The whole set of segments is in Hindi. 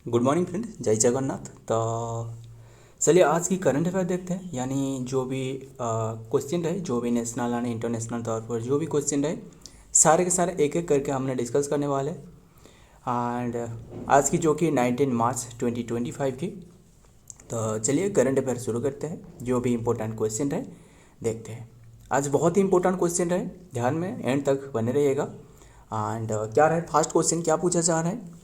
गुड मॉर्निंग फ्रेंड, जय जगन्नाथ। तो चलिए आज की करंट अफेयर देखते हैं। यानी जो भी क्वेश्चन रहे, जो भी नेशनल और इंटरनेशनल तौर पर जो भी क्वेश्चन रहे, सारे के सारे एक एक करके हमने डिस्कस करने वाले। एंड आज की जो कि 19 मार्च 2025 की। तो चलिए करंट अफेयर शुरू करते हैं। जो भी इम्पोर्टेंट क्वेश्चन रहे देखते हैं। आज बहुत ही इंपॉर्टेंट क्वेश्चन रहे, ध्यान में एंड तक बने रहिएगा। एंड क्या रहे, फर्स्ट क्वेश्चन क्या पूछा जा रहा है,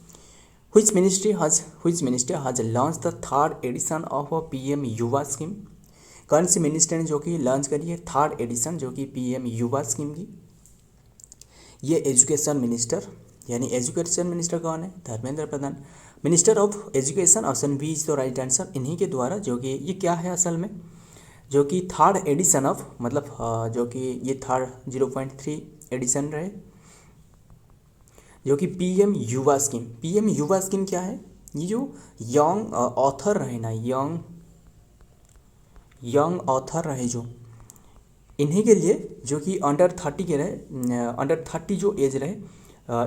Which ministry has launched the third edition of a PM युवा स्कीम। कौन सी मिनिस्टर ने जो कि लॉन्च करी है थर्ड एडिशन जो कि PM युवा स्कीम की। ये एजुकेशन मिनिस्टर, यानी एजुकेशन मिनिस्टर कौन है, Dharmendra Pradhan. Minister of education, option B is the right answer. इन्हीं के द्वारा जो कि ये क्या है असल में, जो कि थर्ड एडिशन ऑफ मतलब जो कि ये थर्ड 0.3 एडिशन रहे, जो कि PM युवा स्कीम। PM युवा स्कीम क्या है, ये जो यंग ऑथर रहे ना, यंग ऑथर रहे जो, इन्हीं के लिए जो कि अंडर 30 के रहे, अंडर 30 जो एज रहे,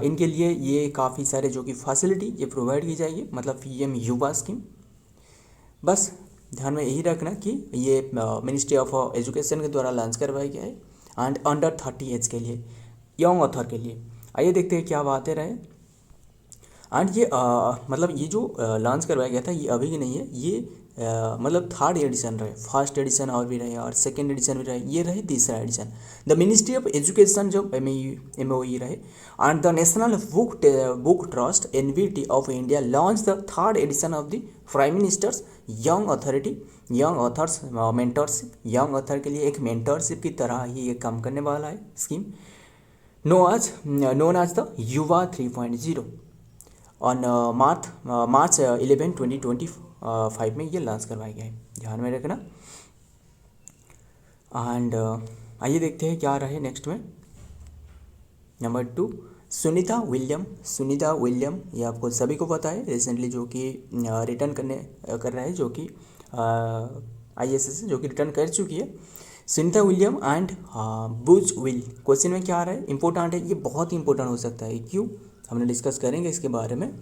इनके लिए ये काफ़ी सारे जो कि फैसिलिटी ये प्रोवाइड की जाएगी, मतलब PM युवा स्कीम। बस ध्यान में यही रखना कि ये मिनिस्ट्री ऑफ एजुकेशन के द्वारा लॉन्च करवाया गया है एंड अंडर 30 एज के लिए, यंग ऑथर के लिए। आइए देखते हैं क्या बातें रहे। एंड ये मतलब ये जो लॉन्च करवाया गया था ये अभी की नहीं है, ये मतलब थर्ड एडिशन रहे, फर्स्ट एडिशन और भी रहे और सेकेंड एडिशन भी रहे, ये रहे तीसरा edition. The ministry of education जो MOE रहे and the national book trust NVT of India launch the third edition of the prime minister's young authority, young authors mentorship. Young author के लिए एक मेंटरशिप की तरह ही ये काम करने वाला है स्कीम, known as the युवा 3.0 ऑन मार्च 11 2025 में ये लॉन्च करवाया गया है, ध्यान में रखना। एंड आइए देखते हैं क्या रहे नेक्स्ट में। नंबर 2, सुनीता विलियम, ये आपको सभी को पता है, रिसेंटली जो कि रिटर्न कर रहा है, जो कि ISS जो कि रिटर्न कर चुकी है। Sunita William and Butch Wil, question में क्या आ रहा है, इंपॉर्टेंट है, ये बहुत ही इंपॉर्टेंट हो सकता है, क्यों हमने डिस्कस करेंगे इसके बारे में।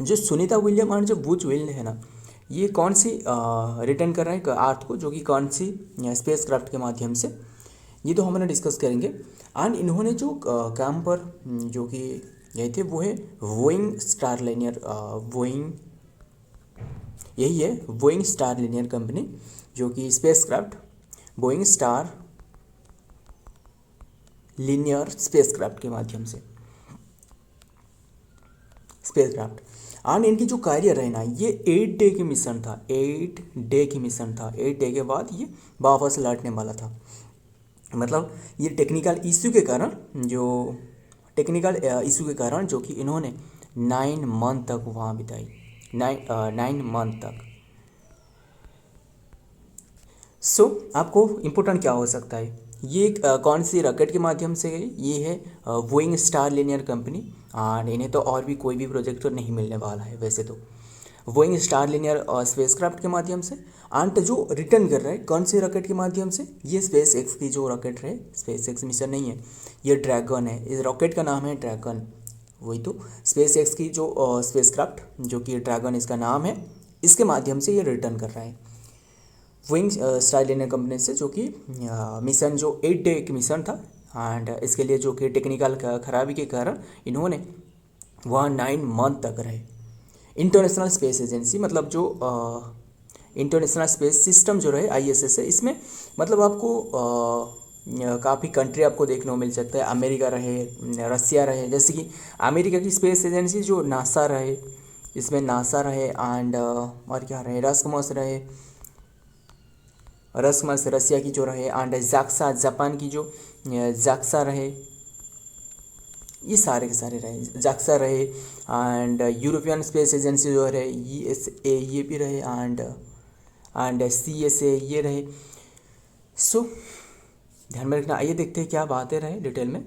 जो सुनीता विलियम एंड जो बुच विल है ना, ये कौन सी रिटर्न कर रहे हैं अर्थ को, जो कि कौन सी स्पेस क्राफ्ट के माध्यम से, ये तो हमने डिस्कस करेंगे। एंड इन्होंने जो काम पर जो कि गए थे वो है बोइंग स्टार लिनियर, बोइंग, यही है बोइंग स्टार लिनियर कंपनी, जो कि space craft Boeing star linear spacecraft के माध्यम से, स्पेसक्राफ्ट। एंड इनकी जो कार्य रहे ना, ये 8 डे की मिशन था, 8 डे की मिशन था। 8 डे के बाद ये वापस लौटने वाला था। मतलब ये टेक्निकल इश्यू के कारण, जो टेक्निकल इशू के कारण जो कि इन्होंने 9 मंथ तक वहाँ बिताई, 9 मंथ तक। सो आपको इम्पोर्टेंट क्या हो सकता है, ये कौन सी रॉकेट के माध्यम से गई, ये है बोइंग स्टार लिनियर कंपनी। और इन्हें तो और भी कोई भी प्रोजेक्ट तो नहीं मिलने वाला है वैसे तो, बोइंग स्टार लिनियर स्पेसक्राफ्ट के माध्यम से। एंड जो रिटर्न कर रहा है कौन सी रॉकेट के माध्यम से, ये स्पेस एक्स की जो रॉकेट है, स्पेस एक्स मिशन नहीं है, ये ड्रैगन है, इस रॉकेट का नाम है ड्रैगन। वही तो स्पेस एक्स की जो स्पेसक्राफ्ट जो कि ड्रैगन इसका नाम है, इसके माध्यम से ये रिटर्न कर रहा है बोइंग स्टार लिनियर कंपनी से, जो कि मिशन जो 8 डे की मिशन था। एंड इसके लिए जो कि टेक्निकल खराबी के कारण इन्होंने वहाँ 9 मंथ तक रहे। इंटरनेशनल स्पेस एजेंसी, मतलब जो इंटरनेशनल स्पेस सिस्टम जो रहे ISS है, इसमें मतलब आपको काफ़ी कंट्री आपको देखने को मिल सकता है, अमेरिका रहे, रसिया रहे, जैसे कि अमेरिका की स्पेस एजेंसी जो नासा रहे, इसमें नासा रहे। एंड और क्या रहे, रस्मस रसिया की जो रहे, एंड जाक्सा जापान की जो जाक्सा रहे, ये सारे के सारे रहे, जाक्सा रहे। एंड यूरोपियन स्पेस एजेंसी जो रहे USA, ये भी रहे। एंड CSA ये रहे। सो ध्यान में रखना। आइए देखते हैं क्या बातें रहे डिटेल में।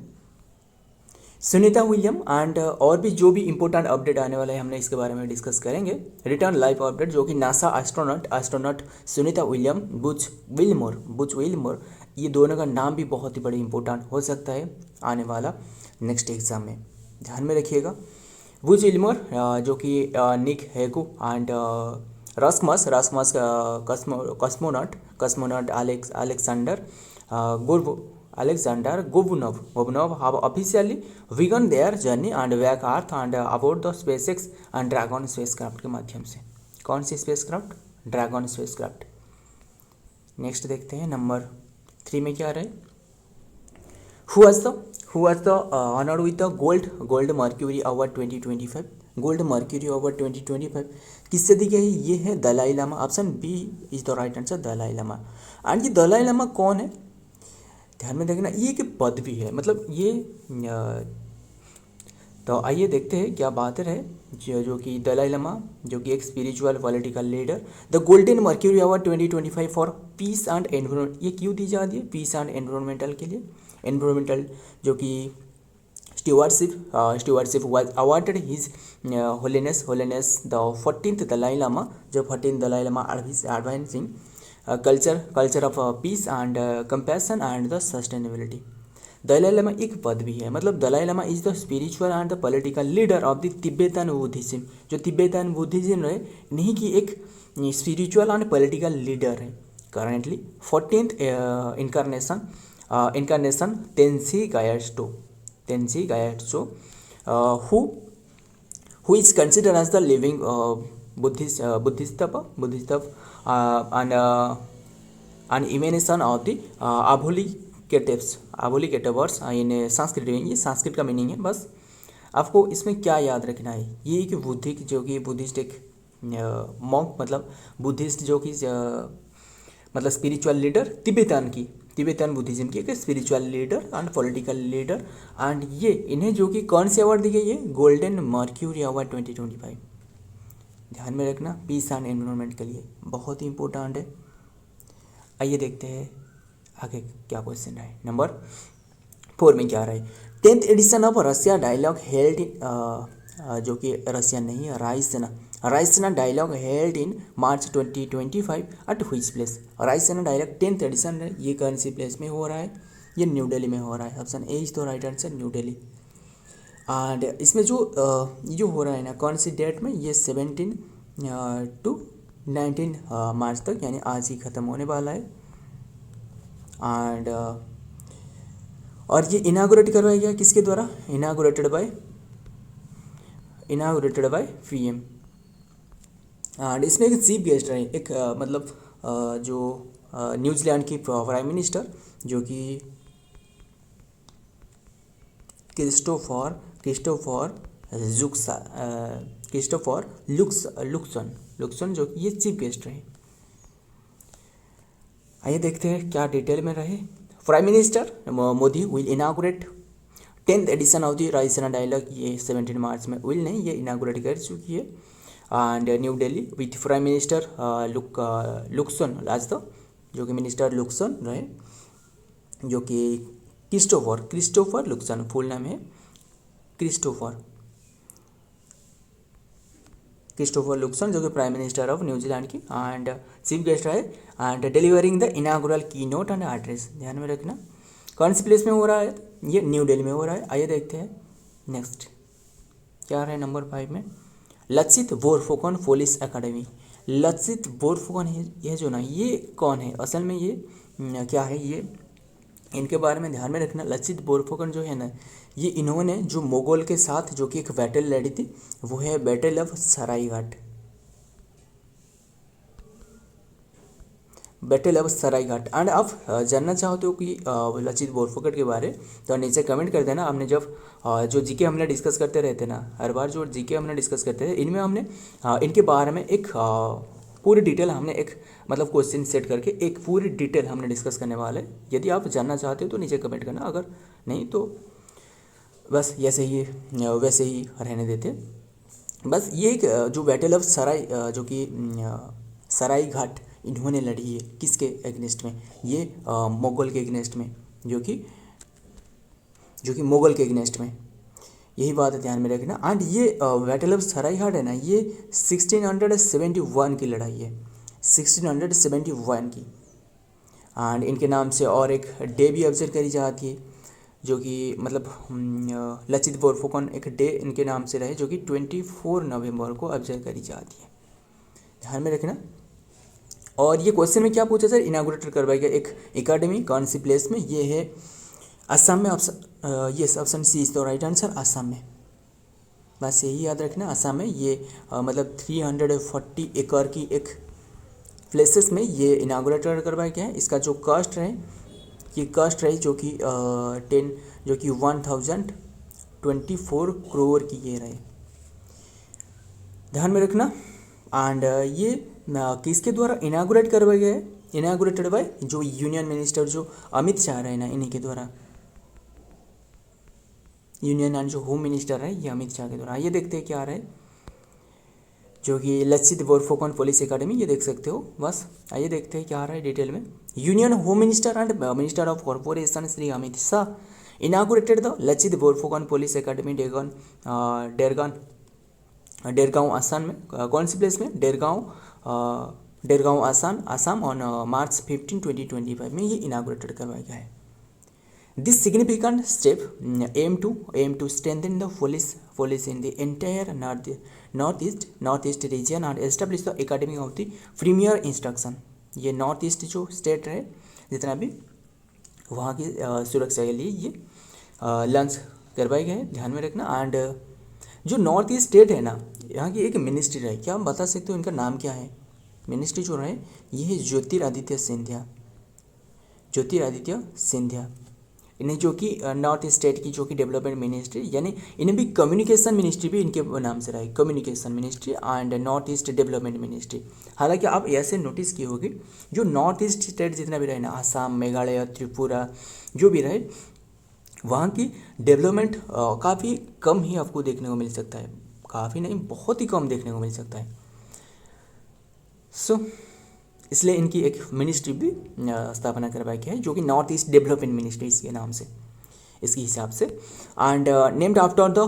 सुनीता विलियम एंड और भी जो भी इंपॉर्टेंट अपडेट आने वाला है हमने इसके बारे में डिस्कस करेंगे। रिटर्न लाइव अपडेट, जो कि NASA astronaut Sunita William, Butch Wilmore, ये दोनों का नाम भी बहुत ही बड़ी इंपॉर्टेंट हो सकता है आने वाला नेक्स्ट एग्जाम में, ध्यान में रखिएगा। वुज इल्मोर जो कि Nick Hague and Rasmus cosmonaut Alexander Gorbunov have officially begun their journey and back Earth and aboard the SpaceX and dragon spacecraft के माध्यम से। कौन सी स्पेसक्राफ्ट? Dragon spacecraft. नेक्स्ट देखते हैं नंबर 3 में क्या रहे। Who was the honored with the gold Mercury Award 2025? Gold Mercury award 2025 किससे दी गई? ये है Dalai Lama. Option B is the right answer, Dalai Lama. And ये दलाई लामा कौन है? ध्यान में देखना, ये एक पदवी है, मतलब ये तो आइए देखते हैं क्या बात है जो कि दलाई लामा जो कि एक spiritual political leader. The golden mercury award 2025 for piece and environment, ये क्यों दी जाती है? पीस एंड एनवायरमेंटल के लिए। एनवायरमेंटल जो कि stewardship was awarded his holiness the 14th Dalai Lama, जो 14th Dalai Lama advancing culture of peace and compassion and the sustainability. Dalai Lama एक पदवी है, मतलब Dalai Lama is the spiritual and the political leader of the Tibetan Buddhism. जो तिब्बतन बुद्धिज्म है इन्हीं की एक स्पिरिचुअल एंड पॉलिटिकल लीडर है। Currently 14th incarnation Tensi Gyatso, who is considered as the living Buddhist and an emanation of the Avulicators in Sanskrit में। ये संस्कृत का मीनिंग है। बस आपको इसमें क्या याद रखना है, ये कि बुद्धि जो कि बुद्धिस्ट एक मॉन्क, मतलब बुद्धिस्ट जो कि मतलब स्पिरिचुअल लीडर तिब्बतन बुद्धिज्म की एक spiritual leader and political leader. And ये इन्हें जो कि कौन सी अवार्ड दी गई है? Golden mercury award 2025। ध्यान में रखना, पीस एंड एनवायरनमेंट के लिए बहुत ही इंपॉर्टेंट है। आइए देखते हैं आगे क्या क्वेश्चन है। नंबर 4 में क्या रहे। 10th edition of Russia dialogue held in, जो कि रशिया नहीं है, Raisina dialogue held in March 2025 at which place? Raisina dialogue 10th edition है, ये कौन सी प्लेस में हो रहा है? ये न्यू दिल्ली में हो रहा है। Option A is the right answer, new Delhi. And इसमें जो हो रहा है ना, कौन सी डेट में? ये 17 to 19 मार्च तक, यानी आज ही ख़त्म होने वाला है। एंड और ये इनागोरेट करवाया गया किसके द्वारा? Inaugurated by PM. एंड इसमें एक चीफ गेस्ट रहे, एक मतलब जो न्यूजीलैंड की प्राइम मिनिस्टर जो कि क्रिस्टोफर लुक्सन जो कि ये चीफ गेस्ट रहे। आइए देखते हैं क्या डिटेल में रहे। Prime minister Modi will inaugurate 10th edition of the Raisina dialogue, ये 17 मार्च में विल नहीं, ये इनागोरेट कर चुकी है। And New Delhi with prime minister Luxon आज तो, जो कि मिनिस्टर लुक्सन रहे, जो कि क्रिस्टोफर लुक्सन, फुल नाम है क्रिस्टोफर लुक्सन, जो कि प्राइम मिनिस्टर ऑफ न्यूजीलैंड की एंड चीफ गेस्ट रहे। एंड डिलीवरिंग द इनागुरल की नोट एंड एड्रेस। ध्यान में रखना, कौन सी प्लेस में हो रहा है? ये न्यू दिल्ली में हो रहा है। आइए देखते हैं नेक्स्ट क्या रहे। नंबर 5 में लचित बोरफुकन पुलिस एकेडमी। लचित बोरफुकन ये जो ना, ये कौन है असल में? ये क्या है? ये इनके बारे में ध्यान में रखना। लचित बोरफुकन जो है ना, ये इन्होंने जो मुगल के साथ जो कि एक बैटल लड़ी थी, वो है बैटल ऑफ सरायघाट। एंड आप जानना चाहते हो कि लचित बोरफुकन के बारे, तो नीचे कमेंट कर देना। हमने जब जो जीके हमने डिस्कस करते रहते ना, हर बार जो जीके हमने डिस्कस करते थे, इनमें हमने इनके बारे में एक पूरी डिटेल हमने एक मतलब क्वेश्चन सेट करके एक पूरी डिटेल हमने डिस्कस करने वाले। यदि आप जानना चाहते हो तो नीचे कमेंट करना, अगर नहीं तो बस वैसे ही रहने देते। बस ये एक जो बैटल ऑफ जो कि सरायघाट इन्होंने लड़ी है किसके एगेंस्ट में? ये मुगल के एगेंस्ट में, जो कि मुगल के एगेंस्ट में। यही बात ध्यान में रखना। एंड ये बैटल ऑफ सरायघाट है ना, ये 1671 की लड़ाई है, 1671 की। एंड इनके नाम से और एक डे भी ऑब्जर्व करी जाती है, जो कि मतलब लचित बोरफुकन एक डे इनके नाम से रहे, जो कि 24 नवंबर को ऑब्जर्व करी जाती है, ध्यान में रखना। और ये क्वेश्चन में क्या पूछा सर, इनागुरेट करवाया गया एक एकेडमी कौन सी प्लेस में, ये है असम में। Option yes, option C is the right answer, Assam में। बस यही याद रखना, असम में ये मतलब 340 एकड़ की एक प्लेसेस में ये इनागुरेट करवाया गया है। इसका जो कास्ट रहे, ये कास्ट रही जो कि 1024 करोड़ की ये रहे, ध्यान में रखना। एंड ये किसके द्वारा इनागुरेट करवाया गया है, इनागुरेटेड बाय जो यूनियन मिनिस्टर जो अमित शाह रहे ना, इन्हीं के द्वारा, यूनियन एंड जो होम मिनिस्टर है ये अमित शाह के द्वारा। ये देखते हैं क्या आ रहा है, जो कि लचित बोरफुकन पुलिस एकेडमी, ये देख सकते हो। बस आइए देखते हैं क्या आ रहा है डिटेल में। Union home minister and minister of corporation Shri Amit Shah inaugurated the Lachit Borphukan police academy Dergaon Assam में, कौन सी प्लेस में, डेरगांव आसाम ऑन मार्च 15, 2025 में ये इनागुरेटेड करवाया गया है। This significant step aim to strengthen the police in the entire northeast region and establish the academy of the premier instruction। ये नॉर्थ ईस्ट जो स्टेट है जितना भी, वहाँ की सुरक्षा के लिए ये लॉन्च करवाए गए, ध्यान में रखना। एंड जो नॉर्थ ईस्ट स्टेट है ना, यहाँ की एक मिनिस्ट्री रहे, क्या हम बता सकते हो इनका नाम क्या है, मिनिस्ट्री जो रहे ये है ज्योतिरादित्य सिंधिया। इन्हें जो कि नॉर्थ ईस्ट स्टेट की जो कि डेवलपमेंट मिनिस्ट्री, यानी इन्हें भी कम्युनिकेशन मिनिस्ट्री भी इनके नाम से रहा है, communication ministry and north east development ministry. हालांकि आप ऐसे नोटिस किए होगी जो नॉर्थ ईस्ट स्टेट जितना भी रहे ना, आसाम, मेघालय, त्रिपुरा जो भी रहे, वहाँ की डेवलपमेंट काफ़ी कम ही आपको देखने को मिल सकता है, काफ़ी नहीं बहुत ही कम देखने को मिल सकता है। सो इसलिए इनकी एक मिनिस्ट्री भी स्थापना करवाई गया है, जो कि नॉर्थ ईस्ट डेवलपमेंट मिनिस्ट्री इसके नाम से, इसके हिसाब से। And named after the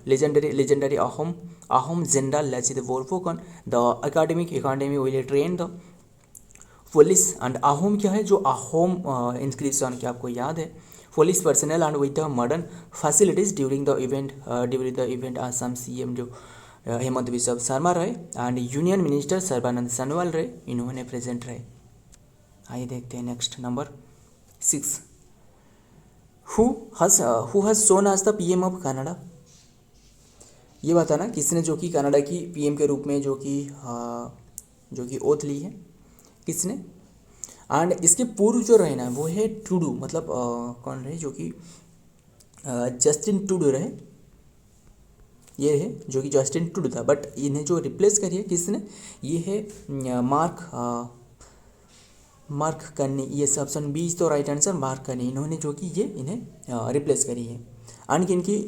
legendary Ahom general Lachit Borphukan, the academy will train the police and Ahom क्या है, जो अहोम इंस्क्रिप्शन क्या आपको याद है, police personal and with the modern facilities during the event Assam CM जो हेमंत बिश्व शर्मा रहे and union minister Sarbananda Sonowal रहे, इन्होंने प्रेजेंट रहे। आइए देखते हैं next number 6, who has sworn as the PM of Canada. ये बताना किसने जो कि कनाडा की पीएम के रूप में जो कि ओथ ली है, किसने। एंड इसके पूर्व जो रहे ना वो है ट्रूडो, मतलब कौन रहे, जो कि जस्टिन ट्रूडो रहे, ये है जो कि जस्टिन ट्रूडो था, बट इन्हें जो रिप्लेस करी है किसने, ये है मार्क कर्नी, ये ऑप्शन बी तो राइट आंसर, मार्क कर्नी, इन्होंने जो कि ये इन्हें रिप्लेस करी है। एंड इनकी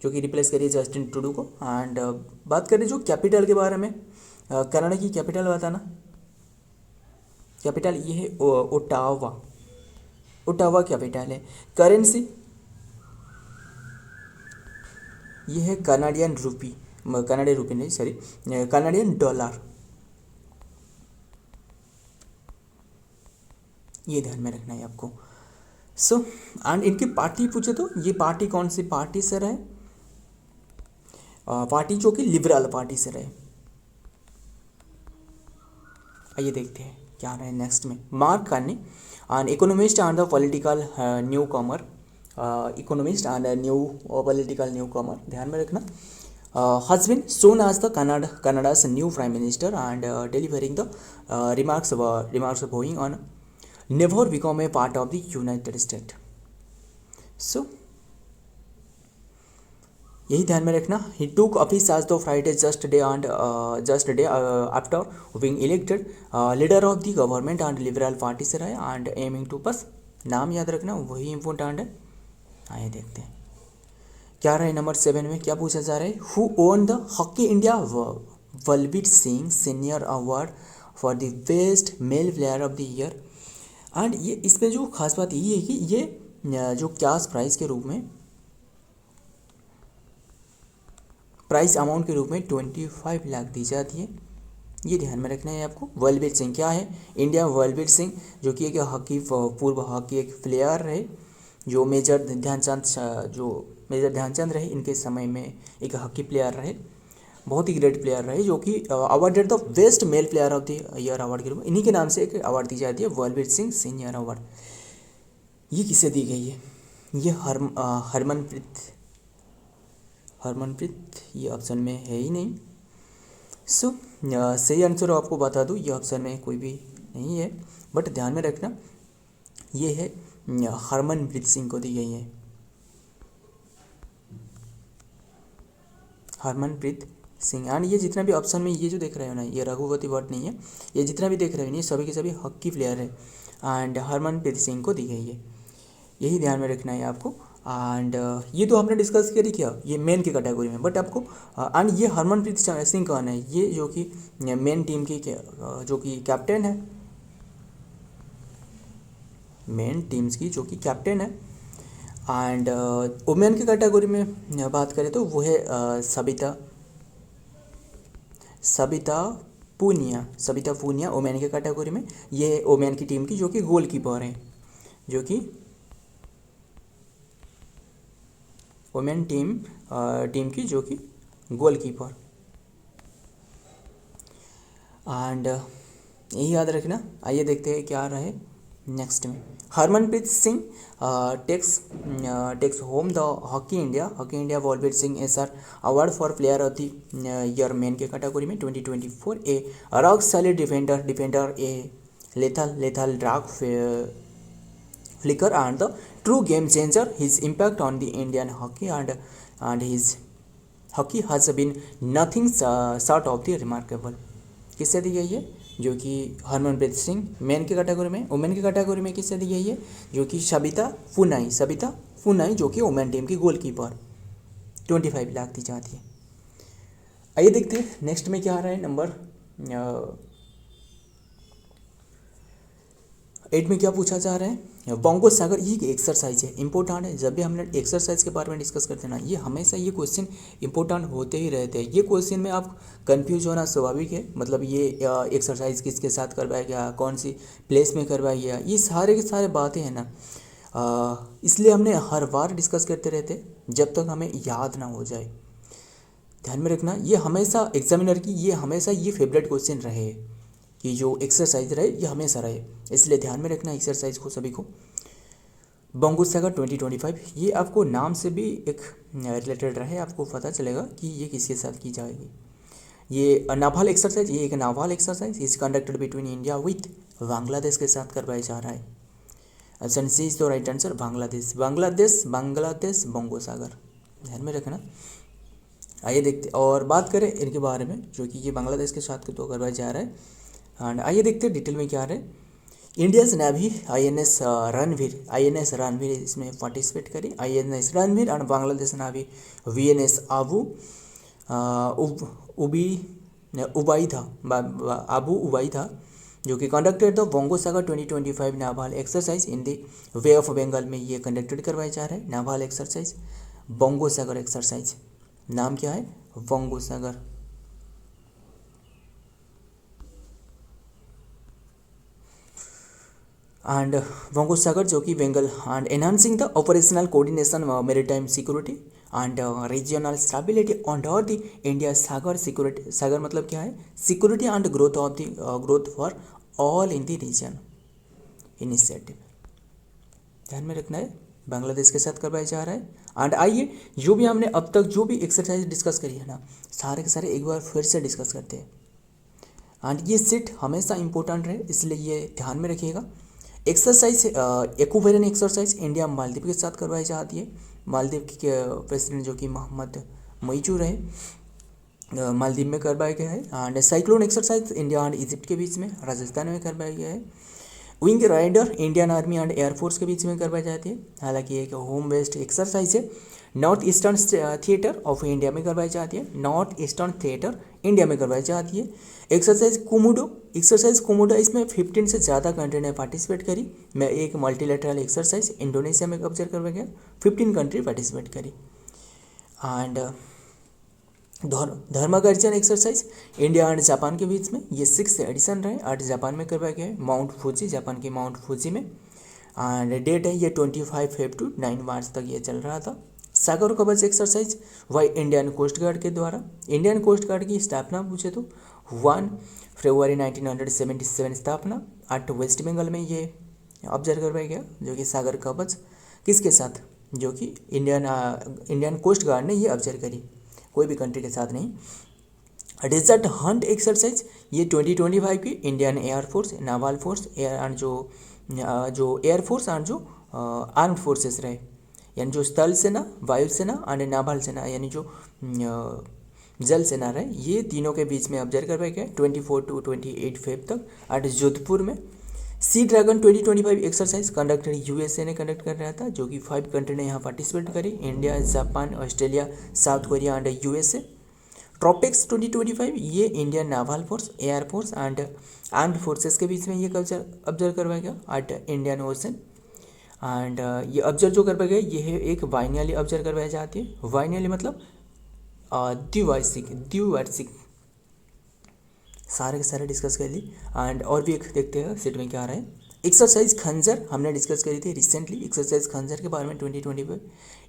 जो कि रिप्लेस करी है जस्टिन ट्रूडो को। एंड बात करें जो कैपिटल के बारे में, कनाडा की कैपिटल बताना, कैपिटल ये है ओटावा कैपिटल है। करेंसी ये है कनाडियन रूपी नहीं सॉरी, कनाडियन डॉलर, ये ध्यान में रखना है आपको। सो एंड इनकी पार्टी पूछे तो ये पार्टी कौन सी पार्टी से रहे, पार्टी जो कि लिबरल पार्टी से रहे। आइए देखते हैं क्या रहे नेक्स्ट में। Mark Carney an economist and the political new comer, economist and new political new comer, ध्यान में रखना। has been shown as the Canada's new prime minister and delivering the remarks going on never become a part of the United States। So यही ध्यान में रखना। ही टूक ऑफिस आज the Friday just day after being elected leader of the government and liberal party से रहे एंड एमिंग टू, बस नाम याद रखना वही इम्पोर्टेंट है। आइए देखते हैं क्या रहे नंबर 7 में, क्या पूछा जा रहा है। Who own the hockey India Balbir Singh senior award for the best male player of the year. And ये इसमें जो खास बात ये है कि ये जो कैश प्राइस के रूप में, प्राइस अमाउंट के रूप में 25 लाख दी जाती है, ये ध्यान में रखना है आपको। बलबीर सिंह क्या है, इंडिया बलबीर सिंह जो कि एक हॉकी पूर्व हॉकी एक प्लेयर रहे, जो मेजर ध्यानचंद रहे, इनके समय में एक हॉकी प्लेयर रहे, बहुत ही ग्रेट प्लेयर रहे, जो कि awarded the best male player of the year award के रूप में इन्हीं के नाम से एक अवार्ड दी जाती है, बलबीर सिंह सीनियर अवार्ड। ये किसे दी गई है? ये हरमनप्रीत ये ऑप्शन में है ही नहीं। सो सही आंसर आपको बता दूँ, ये ऑप्शन में कोई भी नहीं है, बट ध्यान में रखना ये है हरमनप्रीत सिंह को दी गई है, हरमनप्रीत सिंह। एंड ये जितना भी ऑप्शन में ये जो देख रहे हो ना, ये रघुवती भट्ट नहीं है, ये जितना भी देख रहे हो ये सभी के सभी हॉकी प्लेयर है, एंड हरमनप्रीत सिंह को दी गई है, यही ध्यान में रखना है आपको। एंड ये तो हमने डिस्कस करी क्या, ये मेन की कैटेगरी में, बट आपको एंड ये हरमनप्रीत सिंह कौन है? ये जो कि मेन टीम की जो कि कैप्टन है, मेन टीम्स की जो कि कैप्टन है। एंड वुमेन की कैटेगरी में बात करें तो वो है सबिता पूनिया वुमेन की कैटेगरी में। ये वुमेन की टीम की जो कि गोलकीपर है, जो कि वुमेन टीम की जो कि गोलकीपर। एंड यही याद रखना। आइए देखते हैं क्या रहे नेक्स्ट में। Harmanpreet Singh takes home the hockey India Balbir Singh SR award for player of the year men के कैटेगरी में 2024। A rock solid defender a lethal drag flicker and the true game changer. His impact on the Indian hockey and his hockey has been nothing short of the remarkable. किससे दी गई है? जो कि हरमनप्रीत सिंह मेन की कैटेगरी में। वुमेन की कैटेगरी में किससे दी गई है? जो कि सबिता पुनाई जो कि वुमेन टीम की गोलकीपर, 25 लाख दी जाती है। आइए देखते हैं नेक्स्ट में क्या आ रहा है। नंबर 8 में क्या पूछा जा रहा है? बोंगो सागर। ये एक्सरसाइज है, इंपॉर्टेंट है। जब भी हमने एक्सरसाइज के बारे में डिस्कस करते हैं ना, ये हमेशा ये क्वेश्चन इंपॉर्टेंट होते ही रहते हैं। ये क्वेश्चन में आप कंफ्यूज होना स्वाभाविक है, मतलब ये एक्सरसाइज किसके साथ करवाया गया, कौन सी प्लेस में करवाया गया, ये सारे के सारे बातें हैं ना, इसलिए हमने हर बार डिस्कस करते रहते जब तक हमें याद ना हो जाए। ध्यान में रखना, ये हमेशा एग्जामिनर की ये फेवरेट क्वेश्चन रहे कि जो एक्सरसाइज रहे ये हमेशा रहे, इसलिए ध्यान में रखना एक्सरसाइज को सभी को। बोंगो सागर 2025, ये आपको नाम से भी एक रिलेटेड रहे, आपको पता चलेगा कि ये किसके साथ की जाएगी। ये नाभाल एक्सरसाइज, ये एक naval exercise is conducted between India with Bangladesh के साथ करवाया जा रहा है। Option C is the right answer, Bangladesh Bongo Sagar, ध्यान में रखना। आइए देखते और बात करें इनके बारे में, जो कि ये बांग्लादेश के साथ तो करवाया जा रहा है। एंड आइए देखते हैं डिटेल में क्या रहे। इंडियंस नेवी INS रणवीर इसमें पार्टिसिपेट करी, INS Ranvir and Bangladesh navy VNS Abu Ubaida जो कि conducted the Bongo Sagar 2025 naval exercise in the Bay of Bengal में ये कंडक्टेड करवाया जा रहा है। Naval exercise, Bongo Sagar exercise, नाम क्या है? बोंगो सागर। एंड बोंगो सागर जो कि Bengal and enhancing the operational coordination maritime security and regional stability under the India Sagar security. Sagar मतलब क्या है? Security and growth for all in the region initiative. ध्यान में रखना है, बांग्लादेश के साथ करवाया जा रहा है। एंड आइए जो भी हमने अब तक जो भी एक्सरसाइज डिस्कस करी है ना, सारे के सारे एक बार फिर से डिस्कस करते हैं। एंड ये सेट हमेशा इंपॉर्टेंट रहे, इसलिए ये ध्यान में रखिएगा। Exercise Aquarian exercise India Maldives के साथ करवाई जाती है। मालदीव के प्रेसिडेंट जो कि मोहम्मद मोइजू रहे, मालदीव में करवाया गया है। And cyclone exercise India and Egypt के बीच में राजस्थान में करवाया गया है। Wing rider Indian army and air force के बीच में करवाई जाती है, हालांकि एक होम बेस्ड एक्सरसाइज है। North eastern theatre of India में करवाई जाती है, नॉर्थ ईस्टर्न थिएटर इंडिया में करवाई जाती है। एक्सरसाइज कोमोडो इसमें 15 से ज़्यादा कंट्री ने पार्टिसिपेट करी। मैं एक मल्टीलेटरल एक्सरसाइज इंडोनेशिया में कब्जा करवाया गया, 15 कंट्री पार्टिसिपेट करी। And Dharma Guardian exercise India and Japan के बीच में ये 6th एडिशन रहे, 8 जापान में करवाया गया है, माउंट फूजी, जापान के माउंट फूजी में। एंड डेट है ये 25 फेब टू 9 मार्च तक ये चल रहा था। Sagar Kavach exercise by Indian coast guard के द्वारा। इंडियन कोस्ट गार्ड की स्थापना पूछे तो 1 फरवरी 1977 स्थापना। 8 वेस्ट बंगाल में ये ऑब्जर्व करवाया गया, जो कि सागर कवच किसके साथ, जो कि इंडियन कोस्ट गार्ड ने ये ऑब्जर्व करी, कोई भी कंट्री के साथ नहीं। डेजर्ट हंट एक्सरसाइज ये 2025 की Indian air force, novel force air and जो एयरफोर्स एंड जो आर्म्ड फोर्सेस रहे, यानी जो स्थल सेना, वायुसेना एंड नावल सेना, यानी जो जल सेना रहे, ये तीनों के बीच में ऑब्जर्व करवाया गया 24 टू 28 फेब तक एट जोधपुर में। Sea dragon 2025 exercise conducted USA ने कंडक्ट कर रहा था, जो कि 5 कंट्री ने यहाँ पार्टिसिपेट करी, India, Japan, Australia, south Korea and USA. Tropics 2025 ये Indian novel force, air force and armed forces के बीच में ये ऑब्जर्व करवाया गया एट इंडियन ओशन। एंड ये ऑब्जर्व जो करवाया गया ये है एक बाइनरी ऑब्जर्व करवाई जाती है। बाइनरी मतलब द्विवार्षिक। सारे के सारे डिस्कस कर ली। एंड और भी एक देखते हैं सेट में क्या आ रहा है। एक्सरसाइज खंजर हमने डिस्कस करी थी रिसेंटली, एक्सरसाइज खंजर के बारे में 2025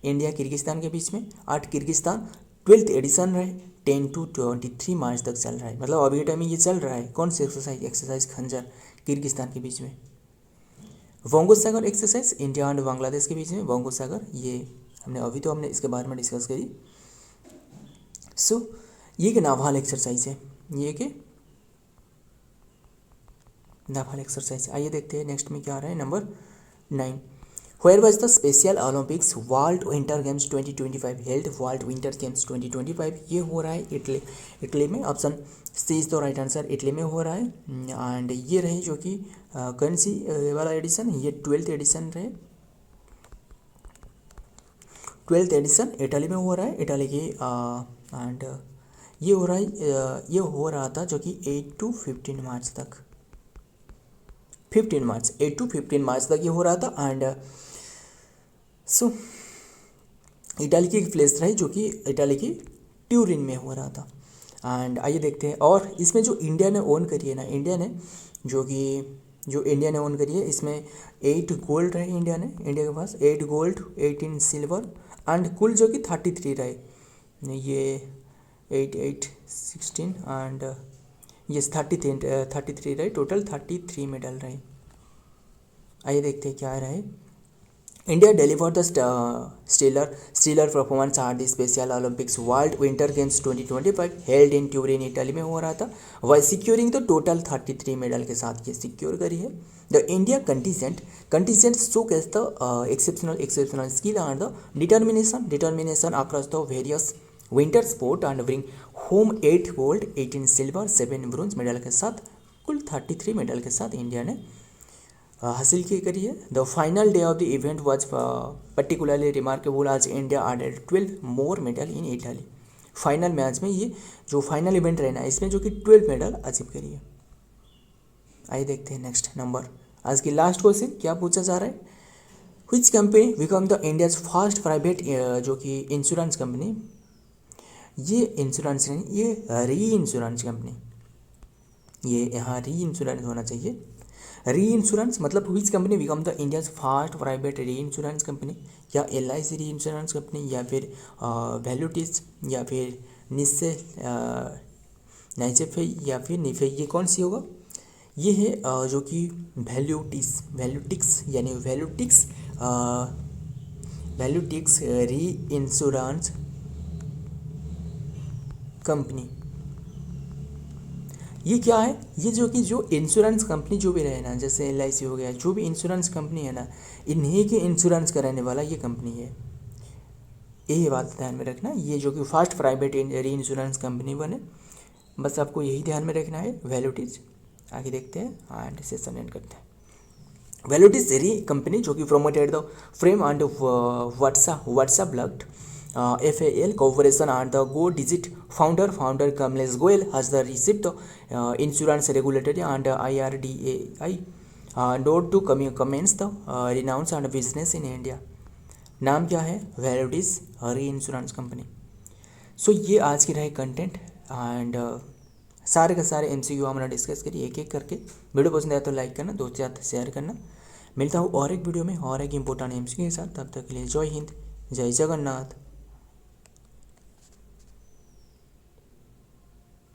इंडिया किर्गिस्तान के बीच में। 8 किर्गिस्तान 12th एडिशन रहे, 10 टू 23 मार्च तक चल रहा है, मतलब अभी टाइम में ये चल रहा है। कौन सी एक्सरसाइज खंजर किर्गिस्तान के बीच में। बंगोसागर एक्सरसाइज इंडिया एंड बांग्लादेश के बीच में। बंगोसागर ये हमने इसके बारे में डिस्कस करी। सो ये कि नावल एक्सरसाइज है, ये कि नावल एक्सरसाइज। आइए देखते हैं नेक्स्ट में क्या आ रहा है। Number 9, where was the special Olympics world winter games 2025 held. World winter games 2025 ये हो रहा है इटली में। Option C is the right answer, Italy में हो रहा है। एंड ये रहे जो कि कौन सी वाला एडिशन, ये 12th एडिशन रहे। 12th एडिशन इटली में हो रहा है, इटली की। एंड ये हो रहा था जो कि 8 टू 15 मार्च तक, 8 टू 15 मार्च तक ये हो रहा था। एंड सो इटाली की एक प्लेस रही जो कि इटाली की ट्यूरिन में हो रहा था। एंड आइए देखते हैं। और इसमें जो इंडिया ने ओन करी है ना, इंडिया ने ओन करी है, इसमें 8 गोल्ड रहे इंडिया के पास 8 गोल्ड 18 सिल्वर एंड कुल जो कि 33 रहे। ये 8 8 16 एंड ये 33 रहे, टोटल 33 मेडल रहे। आइए देखते हैं क्या आ रहा है। India deliver the stellar performance at the special Olympics world winter games 2025 held in Turin Italy में हो रहा था। By securing the total 33 medal के साथ ये सिक्योर करी है। The India contingent showcase the exceptional skill and the determination across the various winter sport and bring home 8 gold 18 silver 7 bronze medal के साथ कुल 33 मेडल के साथ इंडिया ने हासिल की करी है। The final day of the event was particularly remarkable as India added 12 more medal in Italy. Final match में ये जो फाइनल इवेंट रहना है इसमें जो कि 12 मेडल अचीव करी है। आइए देखते हैं नेक्स्ट नंबर। आज की लास्ट क्वेश्चन क्या पूछा जा रहा है। Which company become the India's first private जो कि इंश्योरेंस कंपनी, ये इंश्योरेंस नहीं, ये री इंश्योरेंस कंपनी, ये यहाँ री इंश्योरेंस होना चाहिए। री इंश्योरेंस मतलब which company become the India's first private री इंश्योरेंस कंपनी, या LIC री इंश्योरेंस कंपनी, या फिर वैल्यूटिस, या फिर निस्से नाइजेफे, या फिर निफे, ये कौन सी होगा। ये है जो कि वैल्यूटिक्स यानी वैल्यूटिक्स री इंश्योरेंस कंपनी। ये क्या है, ये जो इंश्योरेंस कंपनी जो भी रहे ना, जैसे LIC हो गया, जो भी इंश्योरेंस कंपनी है ना, इन्हीं के इंश्योरेंस कराने वाला ये कंपनी है। यही बात ध्यान में रखना, ये जो कि फर्स्ट प्राइवेट री इंश्योरेंस कंपनी बने, बस आपको यही ध्यान में रखना है। वैल्यूटिज आगे देखते हैं एंड सेशन एंड करते हैं। वैल्यूटिज री कंपनी जो कि promoted the frame and WhatsApp lugged FAL Corporation and the Go Digit founder Kamlesh Goyal has the received insurance regulatory and IRDAI note to commence the renounce and business in India। नाम क्या है, वैल्यूटिज री इंश्योरेंस कंपनी। सो ये आज की रहे कंटेंट एंड सारे के सारे MCQ हमने डिस्कस करी एक एक करके। वीडियो पसंद आया तो लाइक करना, दोस्तों के साथ शेयर करना। मिलता हूँ और एक वीडियो में और एक इम्पोर्टेंट एमसीक्यू के साथ। तब तक के लिए जय हिंद, जय जगन्नाथ।